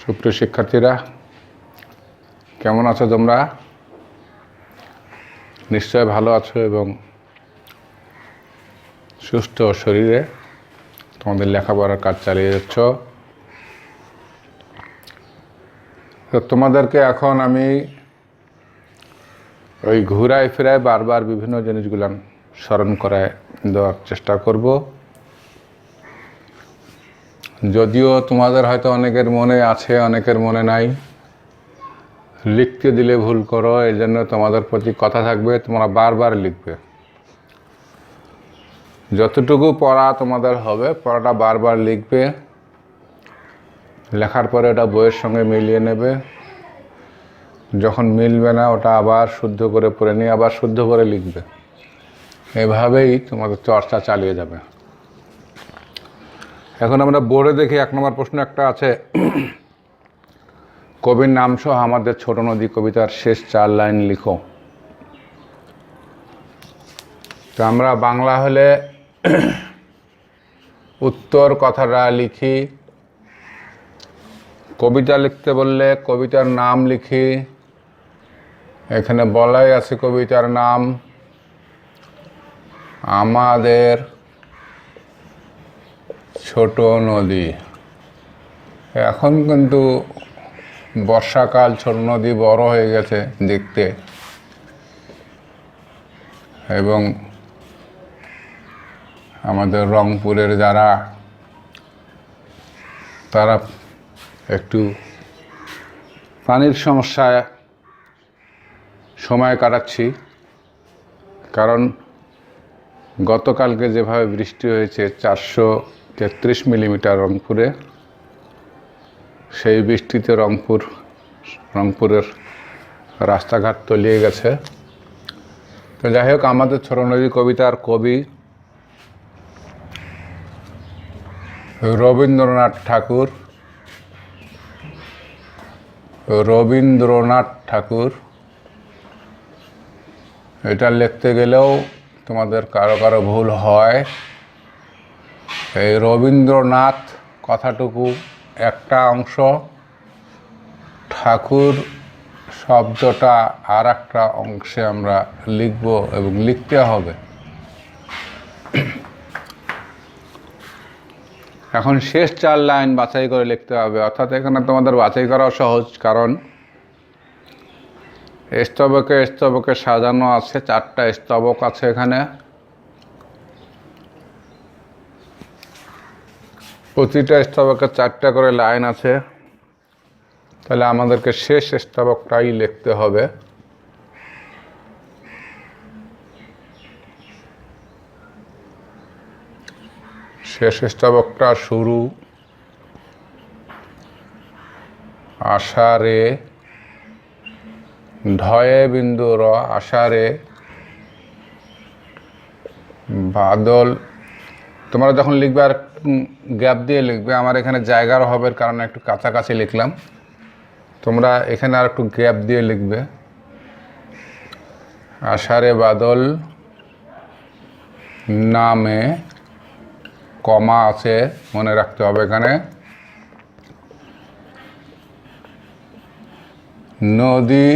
সুপ্রিয় শিক্ষার্থীরা, কেমন আছো তোমরা? নিশ্চয় ভালো আছো এবং সুস্থ শরীরে তোমাদের লেখাপড়ার কাজ চালিয়ে যাচ্ছ। তো তোমাদেরকে এখন আমি ওই ঘুরায় ফেরায় বারবার বিভিন্ন জিনিসগুলো স্মরণ করায় দেওয়ার চেষ্টা করব। যদিও তোমাদের হয়তো অনেকের মনে আছে, অনেকের মনে নাই, লিখতে দিলে ভুল করো, এই জন্য তোমাদের প্রতি কথা থাকবে, তোমরা বারবার লিখবে। যতটুকু পড়া তোমাদের হবে পড়াটা বারবার লিখবে, লেখার পরে ওটা বইয়ের সঙ্গে মিলিয়ে নেবে। যখন মিলবে না ওটা আবার শুদ্ধ করে পড়ে নিয়ে আবার শুদ্ধ করে লিখবে। এভাবেই তোমাদের চর্চা চালিয়ে যাবে। এখন আমরা বোর্ডে দেখি 1 নম্বর প্রশ্ন একটা আছে, কবির নাম সহ আমাদের ছোট নদী কবিতার শেষ 4 লাইন লিখো। তো আমরা বাংলা হলে উত্তর কথাটা লিখি, কবিতা লিখতে বললে কবিতার নাম লিখি। এখানে বলাই আছে কবিতার নাম আমাদের ছোট নদী। এখন কিন্তু বর্ষাকাল, ছোট নদী বড় হয়ে গেছে দেখতে, এবং আমাদের রংপুরের যারা তারা একটু পানির সমস্যায় সময় কাটাচ্ছি, কারণ গতকালকে যেভাবে বৃষ্টি হয়েছে 433 মিলিমিটার রংপুরে, সেই বৃষ্টিতে রংপুরের রাস্তাঘাট তলিয়ে গেছে। তো যাই হোক, আমাদের ছোট নদী কবিতার কবি রবীন্দ্রনাথ ঠাকুর। এটা লিখতে গেলেও তোমাদের কারো কারো ভুল হয়। এই রবীন্দ্রনাথ কথাটুকু একটা অংশ, ঠাকুর শব্দটা আর একটা অংশে আমরা লিখব এবং লিখতে হবে। এখন শেষ 4 লাইন বাছাই করে লিখতে হবে, অর্থাৎ এখানে তোমাদের বাছাই করাও সহজ, কারণ স্তবকে সাজানো আছে, 4টা স্তবক আছে এখানে। প্রতিটা স্তবকে 4টা করে লাইন আছে, তাহলে আমাদেরকে শেষ স্তবকটাই লিখতে হবে। শেষ স্তবকটা শুরু আষাঢ়ে, ঢয়ে বিন্দু র, আষাঢ়ে বাদল। তোমরা যখন লিখবে আর গ্যাপ দিয়ে লিখবে, আমার এখানে জায়গার অভাবের কারণে একটু কাছাকাছি লিখলাম, তোমরা এখানে আর একটু গ্যাপ দিয়ে লিখবে। আষাঢ়ে বাদল নামে, কমা আছে, মনে রাখতে হবে এখানে। নদী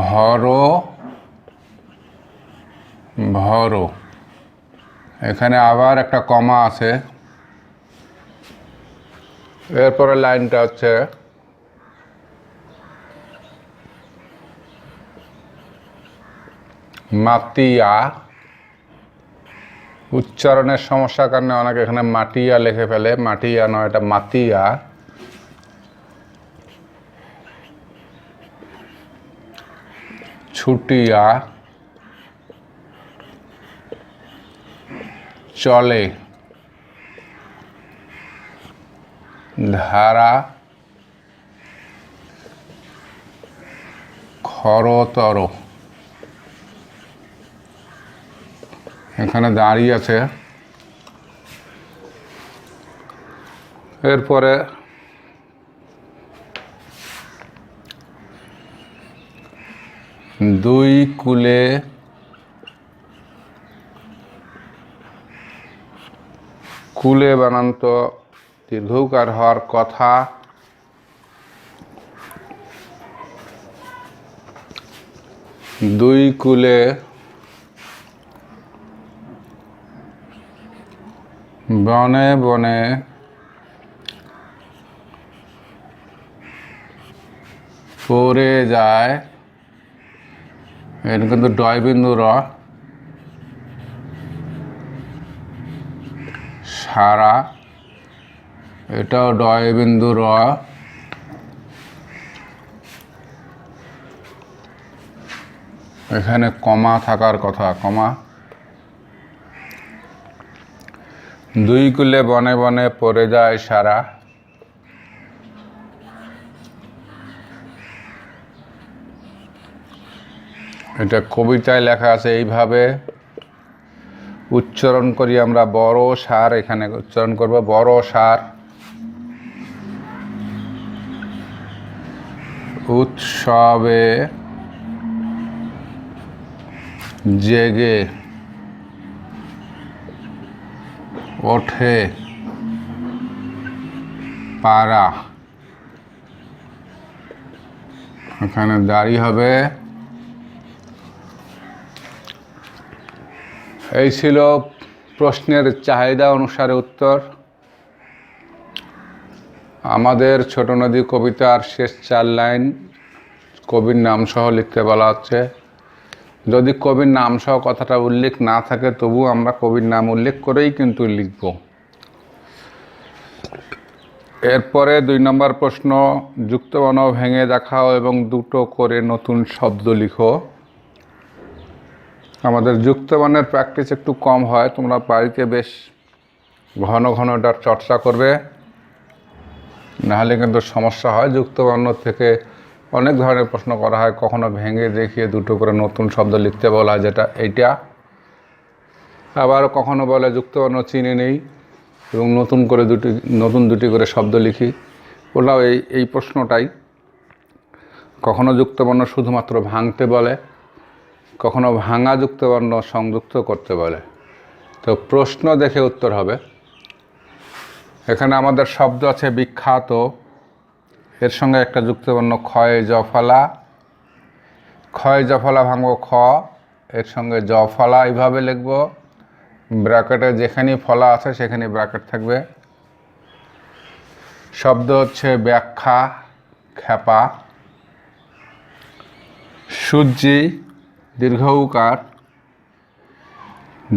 ভরো, এখানে আবার একটা কমা আছে। এরপরে লাইনটা হচ্ছে মাতিয়া। উচ্চারণের সমস্যার কারণে অনেকে এখানে মাটিয়া লিখে ফেলে, মাটিয়া নয়, এটা মাতিয়া। ছুটিয়া, চলে, ধারা, খরতর, এখানে দাঁড়িয়ে আছে। এরপরে দুই কূলে কুলে বানান তো দীর্ঘৌকার হওয়ার কথা। দুই কূলে বনে বনে পড়ে যায়, এটা কিন্তু ডয় বিন্দু র, সারা, এটাও ডয় বিন্দু র, এখানে কমা থাকার কথা, কমা। দুই কূলে বনে বনে পড়ে যায় সারা, এটা কবিতায় লেখা আছে এইভাবে। উচ্চারণ করি আমরা বড় সার, এখানে উচ্চারণ করব বড় সার। উৎসবে জেগে ওঠে পারা, এখানে দাঁড়ি হবে। এই ছিল প্রশ্নের চাহিদা অনুসারে উত্তর। আমাদের ছোট নদী কবিতার শেষ 4 লাইন কবির নাম সহ লিখতে বলা হচ্ছে। যদি কবির নাম সহ কথাটা উল্লেখ না থাকে তবু আমরা কবির নাম উল্লেখ করেই কিন্তু লিখব। এরপরে 2 নম্বর প্রশ্ন, যুক্তবর্ণ ভেঙে দেখাও এবং দুটো করে নতুন শব্দ লিখো। আমাদের যুক্তবর্ণের প্র্যাকটিস একটু কম হয়, তোমরা বাড়িতে বেশ ঘন ঘন এটার চর্চা করবে, নাহলে কিন্তু সমস্যা হয়। যুক্তবর্ণ থেকে অনেক ধরনের প্রশ্ন করা হয়, কখনো ভেঙে দেখিয়ে দুটো করে নতুন শব্দ লিখতে বলা হয়, যেটা এইটা। আবার কখনো বলে যুক্তবর্ণ চিনে নেই এবং নতুন দুটি করে শব্দ লিখি, ওটাও এই প্রশ্নটাই। কখনো যুক্তবর্ণ শুধুমাত্র ভাঙতে বলে, কখনো ভাঙা যুক্তবর্ণ সংযুক্ত করতে বলে। তো প্রশ্ন দেখে উত্তর হবে। এখানে আমাদের শব্দ আছে বিখ্যাত, এর সঙ্গে একটা যুক্তবর্ণ ক্ষয় জফলা, ক্ষয় জফলা ভাঙবো খ, এর সঙ্গে জফলা এইভাবে লিখব। ব্র্যাকেটে যেখানেই ফলা আছে সেখানে ব্র্যাকেট থাকবে। শব্দ হচ্ছে ব্যাখ্যা, খ্যাপা। সূর্যি দীর্ঘ উকার,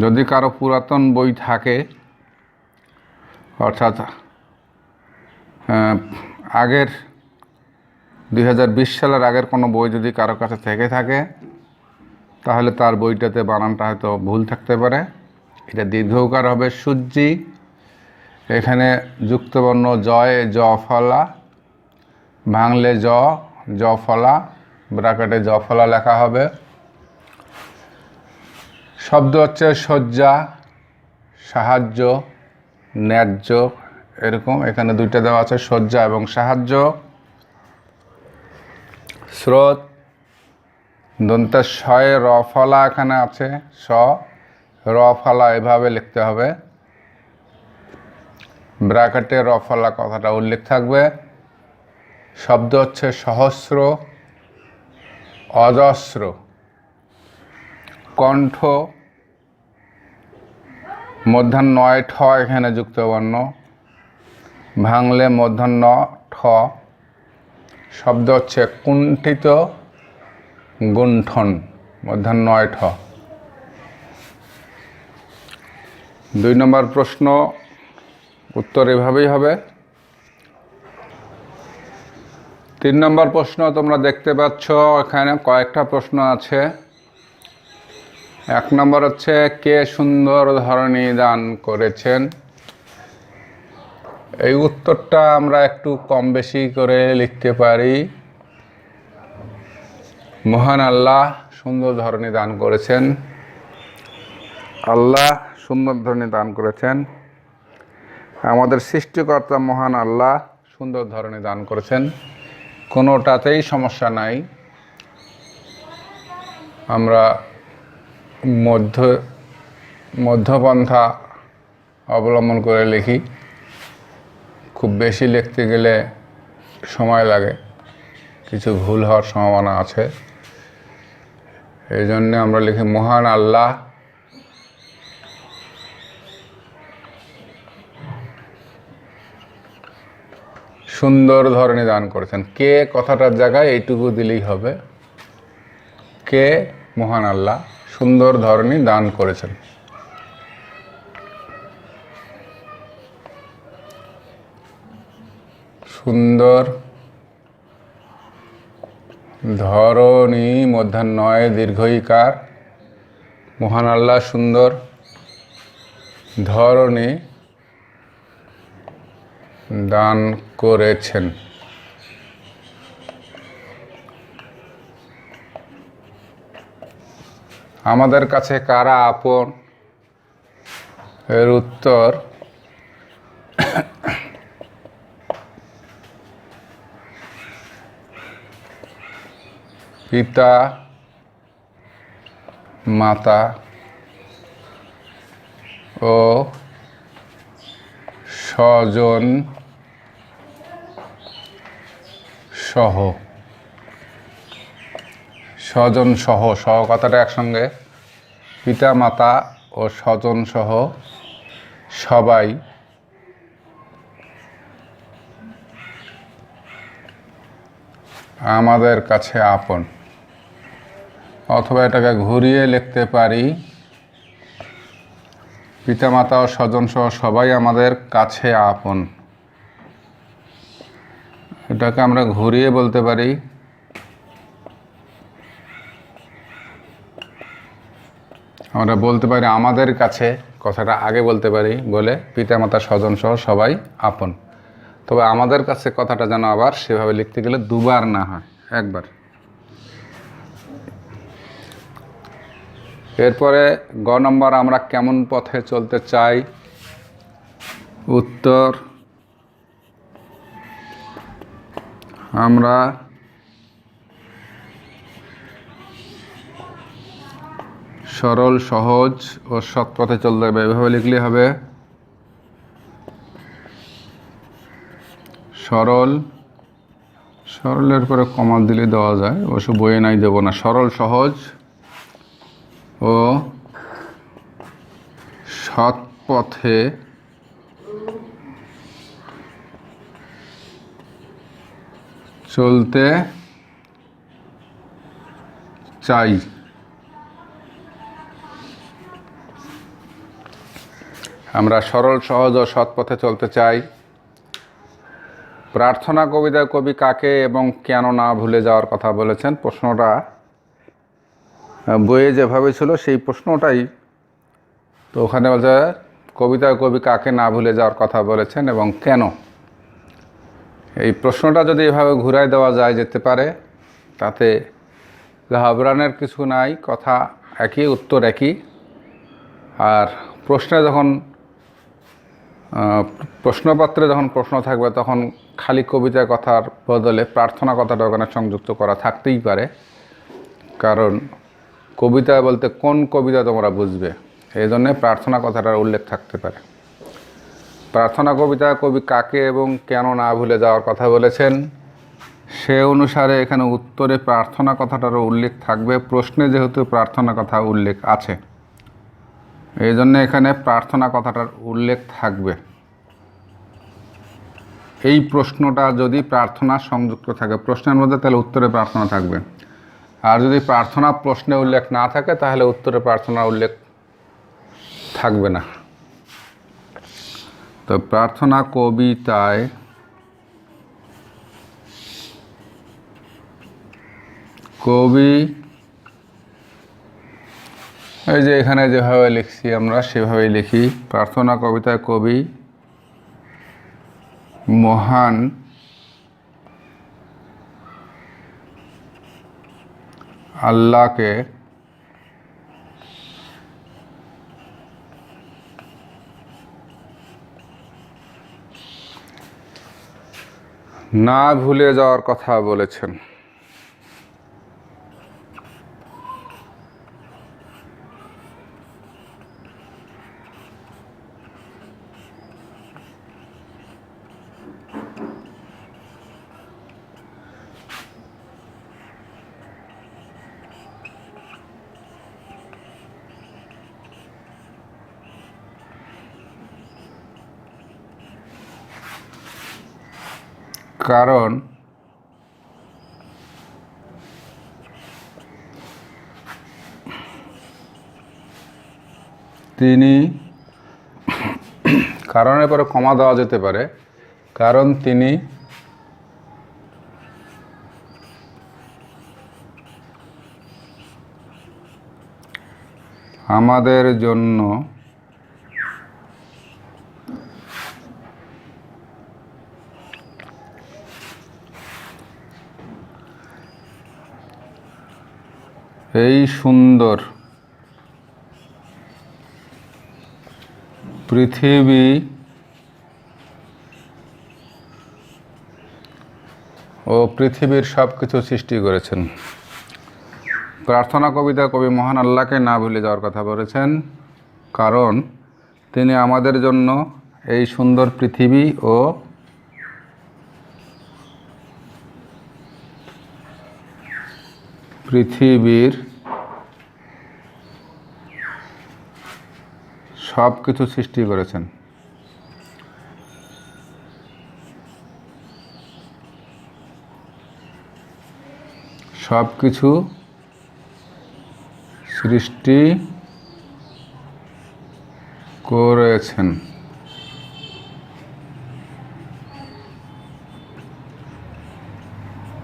যদি কারো পুরাতন বই থাকে, অর্থাৎ আগের 2020 সালের আগের কোনো বই যদি কারো কাছে থেকে থাকে তাহলে তার বইটাতে বানানটা হয়তো ভুল থাকতে পারে। এটা দীর্ঘ উকার হবে সূর্যি। এখানে যুক্তবর্ণ জয় জ ফলা, ভাঙলে জ ফলা, ব্র্যাকেটে জ ফলা লেখা হবে। শব্দ হচ্ছে শয্যা, সাহায্য, ন্যায্য, এরকম। এখানে দুইটা দেওয়া আছে, শয্যা এবং সাহায্য। স্রোত, দন্তে শয়ে র ফলা এখানে আছে, স র ফলা এভাবে লিখতে হবে, ব্র্যাকেটে র ফলা কথাটা উল্লেখ থাকবে। শব্দ হচ্ছে সহস্র, অজস্র। কণ্ঠ, মধ্যাহ্ন ঠ, এখানে যুক্তবর্ণ, ভাঙলে মধ্যাহ্ন ঠ। শব্দ হচ্ছে কুণ্ঠিত, গুণ্ঠন, মধ্যাহ্ন ঠ। 2 নম্বর প্রশ্ন উত্তর এভাবেই হবে। 3 নম্বর প্রশ্ন তোমরা দেখতে পাচ্ছ, এখানে কয়েকটা প্রশ্ন আছে। 1 নম্বর হচ্ছে কে সুন্দর ধরনী দান করেছেন। এই উত্তরটা আমরা একটু কম বেশি করে লিখতে পারি। মহান আল্লাহ সুন্দর ধরনী দান করেছেন, আল্লাহ সুন্দর ধরনী দান করেছেন। আমাদের সৃষ্টিকর্তা মহান আল্লাহ সুন্দর ধরনী দান করেছেন, কোনোটাতেই সমস্যা নাই। আমরা মধ্যপন্থা অবলম্বন করে লিখি, খুব বেশি লিখতে গেলে সময় লাগে, কিছু ভুল হওয়ার সম্ভাবনা আছে। এই জন্যে আমরা লিখি মহান আল্লাহ সুন্দর ধরনী দান করেছেন। কে কথাটার জায়গায় এইটুকু দিলেই হবে, কে মহান আল্লাহ সুন্দর ধরনী দান করেছেন। সুন্দর ধরনী মধ্যাহ্নয় দীর্ঘইকার, মহান আল্লাহ সুন্দর ধরনী দান করেছেন। আমাদের কাছে কারা আপন? এর উত্তর পিতা মাতা ও স্বজন সহ। স্বজন সহ, সহ কথাটা একসঙ্গে, পিতা মাতা ও স্বজন সহ সবাই আমাদের কাছে আপন। অথবা এটাকে ঘুরিয়ে লিখতে পারি, পিতামাতা ও স্বজন সহ সবাই আমাদের কাছে আপন। এটাকে আমরা ঘুরিয়ে বলতে পারি, আমরা বলতে পারি আমাদের কাছে, কথাটা আগে বলতে পারি বলে পিতামাতা স্বজন সহ সবাই আপন। তবে আমাদের কাছে কথাটা যেন আবার সেভাবে লিখতে গেলে দুবার না হয়, একবার। এরপরে গ নম্বর, আমরা কেমন পথে চলতে চাই? উত্তর, আমরা সরল সহজ ও সৎ পথে চলতে হবে। এভাবে লিখলে হবে, সরল, সরলের পরে কমা দিলে দেওয়া যায়, অবশ্য বইয়ে নাই দেবো না। সরল সহজ ও সৎ পথে চলতে চাই। আমরা সরল সহজ ও সৎ পথে চলতে চাই। প্রার্থনা কবিতায় কবি কাকে এবং কেন না ভুলে যাওয়ার কথা বলেছেন? প্রশ্নটা বইয়ে যেভাবে ছিল সেই প্রশ্নটাই, তো ওখানে বলছে কবিতায় কবি কাকে না ভুলে যাওয়ার কথা বলেছেন এবং কেন। এই প্রশ্নটা যদি এভাবে ঘুরাই দেওয়া যায় যেতে পারে, তাতে ঘাবড়ানোর কিছু নাই, কথা একই, উত্তর একই। আর প্রশ্নে যখন প্রশ্নপত্রে যখন প্রশ্ন থাকবে তখন খালি কবিতার কথার বদলে প্রার্থনা কথাটা ওখানে সংযুক্ত করা থাকতেই পারে, কারণ কবিতা বলতে কোন কবিতা তোমরা বুঝবে, এই জন্যে প্রার্থনা কথাটার উল্লেখ থাকতে পারে। প্রার্থনা কবিতা কবি কাকে এবং কেন না ভুলে যাওয়ার কথা বলেছেন, সে অনুসারে এখানে উত্তরে প্রার্থনা কথাটারও উল্লেখ থাকবে। প্রশ্নে যেহেতু প্রার্থনা কথা উল্লেখ আছে, এই জন্য এখানে প্রার্থনা কথাটার উল্লেখ থাকবে। এই প্রশ্নটা যদি প্রার্থনা সংযুক্ত থাকে প্রশ্নের মধ্যে, তাহলে উত্তরে প্রার্থনা থাকবে। আর যদি প্রার্থনা প্রশ্নে উল্লেখ না থাকে, তাহলে উত্তরে প্রার্থনার উল্লেখ থাকবে না। তো প্রার্থনা কবিতায় কবি, এই যে এখানে যেভাবে লিখছি আমরা সেভাবেই লিখি। প্রার্থনা কবিতায় কবি মহান আল্লাহকে না ভুলে যাওয়ার কথা বলেছেন। কারণ তিনি, কারণের পরে কমা দেওয়া যেতে পারে, কারণ তিনি আমাদের জন্য এই সুন্দর পৃথিবী ও পৃথিবীর সব কিছু সৃষ্টি করেছেন। প্রার্থনা কবিতা কবি মহান আল্লাহকে না ভুলে যাওয়ার কথা বলেছেন, কারণ তিনি আমাদের জন্য এই সুন্দর পৃথিবী ও পৃথিবীর সব কিছু সৃষ্টি করেছেন। সব কিছু সৃষ্টি করেছেন।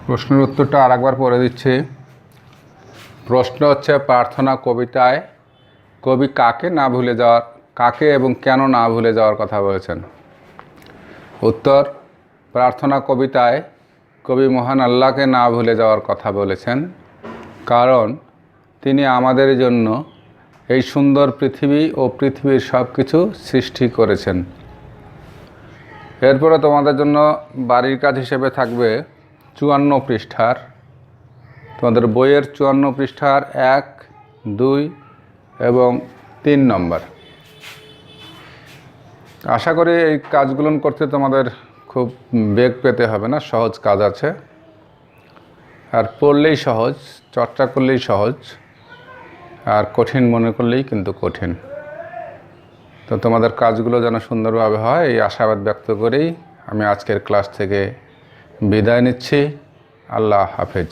প্রশ্নের উত্তরটা আরেকবার পড়ে দিচ্ছি। প্রশ্ন হচ্ছে, প্রার্থনা কবিতায় কবি কাকে এবং কেন না ভুলে যাওয়ার কথা বলেছেন? উত্তর, প্রার্থনা কবিতায় কবি মহান আল্লাহকে না ভুলে যাওয়ার কথা বলেছেন, কারণ তিনি আমাদের জন্য এই সুন্দর পৃথিবী ও পৃথিবীর সব কিছু সৃষ্টি করেছেন। এরপরে তোমাদের জন্য বাড়ির কাজ হিসেবে থাকবে 54 পৃষ্ঠার, তোমাদের বইয়ের 54 পৃষ্ঠার 1, 2 এবং 3 নম্বর। আশা করি এই কাজগুলো করতে তোমাদের খুব বেগ পেতে হবে না, সহজ কাজ আছে, আর পড়লেই সহজ, চর্চা করলেই সহজ, আর কঠিন মনে করলেই কিন্তু কঠিন। তো তোমাদের কাজগুলো যেন সুন্দরভাবে হয় এই আশাবাদ ব্যক্ত করেই আমি আজকের ক্লাস থেকে বিদায় নিচ্ছি। আল্লাহ হাফেজ।